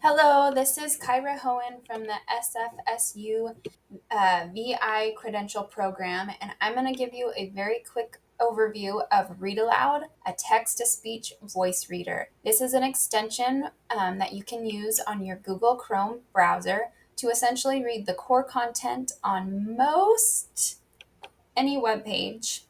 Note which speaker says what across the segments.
Speaker 1: Hello, this is Kyra Hohen from the SFSU VI Credential Program, and I'm going to give you a very quick overview of Read Aloud, a text-to-speech voice reader. This is an extension that you can use on your Google Chrome browser to essentially read the core content on most any web page.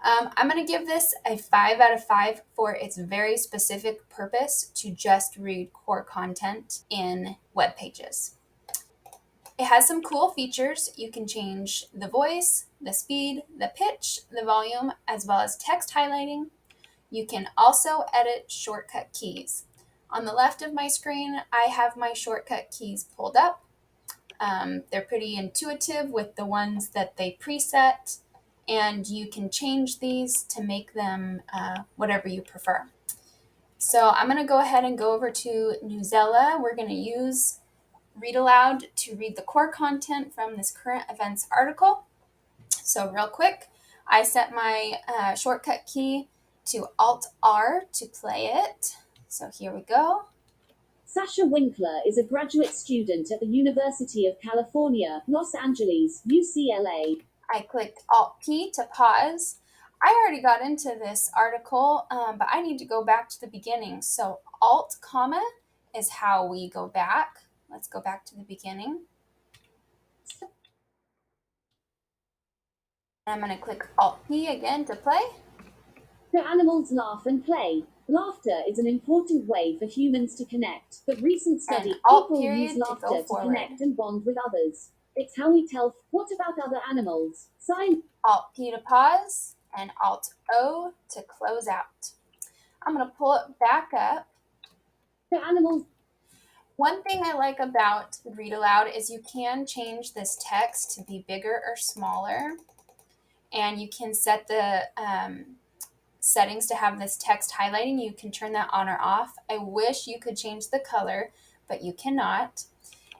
Speaker 1: I'm going to give this a 5 out of 5 for its very specific purpose to just read core content in web pages. It has some cool features. You can change the voice, the speed, the pitch, the volume, as well as text highlighting. You can also edit shortcut keys. On the left of my screen, I have my shortcut keys pulled up. They're pretty intuitive with the ones that they preset, and you can change these to make them whatever you prefer. So I'm going to go ahead and go over to Newsella. We're going to use Read Aloud to read the core content from this current events article. So real quick, I set my shortcut key to Alt-R to play it. So here we go.
Speaker 2: Sasha Winkler is a graduate student at the University of California, Los Angeles, UCLA.
Speaker 1: I clicked Alt-P to pause. I already got into this article, but I need to go back to the beginning. So Alt, comma is how we go back. Let's go back to the beginning. I'm going to click Alt-P again to play.
Speaker 2: The animals laugh and play. Laughter is an important way for humans to connect, but recent studies people use laughter to connect and bond with others. It's how we tell. What about other animals?
Speaker 1: Alt-P to pause and Alt-O to close out. I'm going to pull it back up.
Speaker 2: The animals.
Speaker 1: One thing I like about Read Aloud is you can change this text to be bigger or smaller, and you can set the settings to have this text highlighting. You can turn that on or off. I wish you could change the color, but you cannot.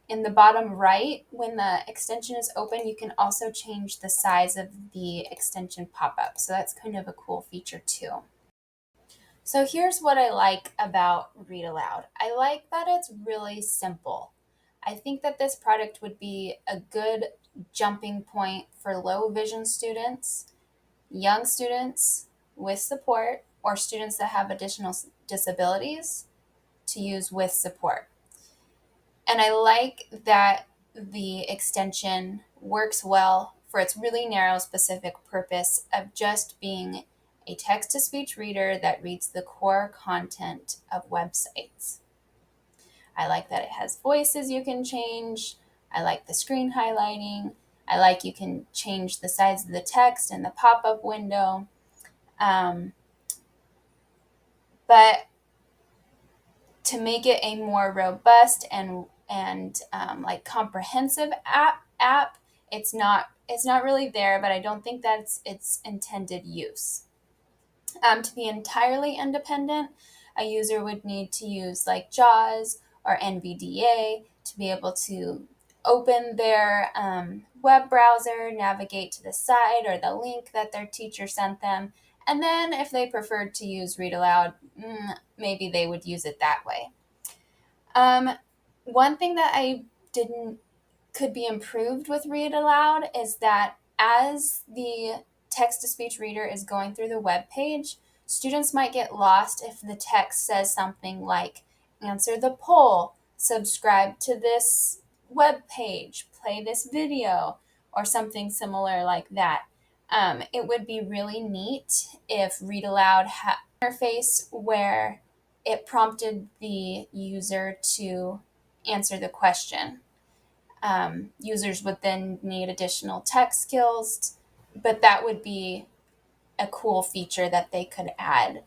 Speaker 1: In the bottom right, when the extension is open, you can also change the size of the extension pop-up. So that's kind of a cool feature too. So here's what I like about Read Aloud. I like that it's really simple. I think that this product would be a good jumping point for low vision students, young students with support, or students that have additional disabilities to use with support. And I like that the extension works well for its really narrow specific purpose of just being a text-to-speech reader that reads the core content of websites. I like that it has voices you can change. I like the screen highlighting. I like you can change the size of the text in the pop-up window. But to make it a more robust and like comprehensive app, it's not really there, but I don't think that's its intended use. To be entirely independent, a user would need to use like JAWS or NVDA to be able to open their web browser, navigate to the site or the link that their teacher sent them, and then if they preferred to use Read Aloud, maybe they would use it that way. One thing that could be improved with Read Aloud is that as the text-to-speech reader is going through the web page, students might get lost if the text says something like, answer the poll, subscribe to this web page, play this video, or something similar like that. It would be really neat if Read Aloud had an interface where it prompted the user to answer the question. Users would then need additional tech skills, but that would be a cool feature that they could add.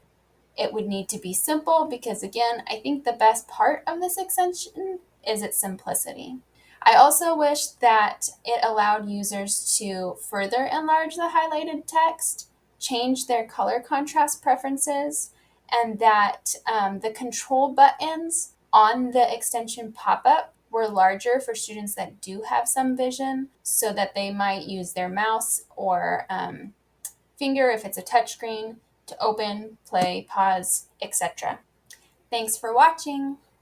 Speaker 1: It would need to be simple because, again, I think the best part of this extension is its simplicity. I also wish that it allowed users to further enlarge the highlighted text, change their color contrast preferences, and that the control buttons on the extension pop-up were larger for students that do have some vision, so that they might use their mouse or finger if it's a touchscreen to open, play, pause, etc. Thanks for watching.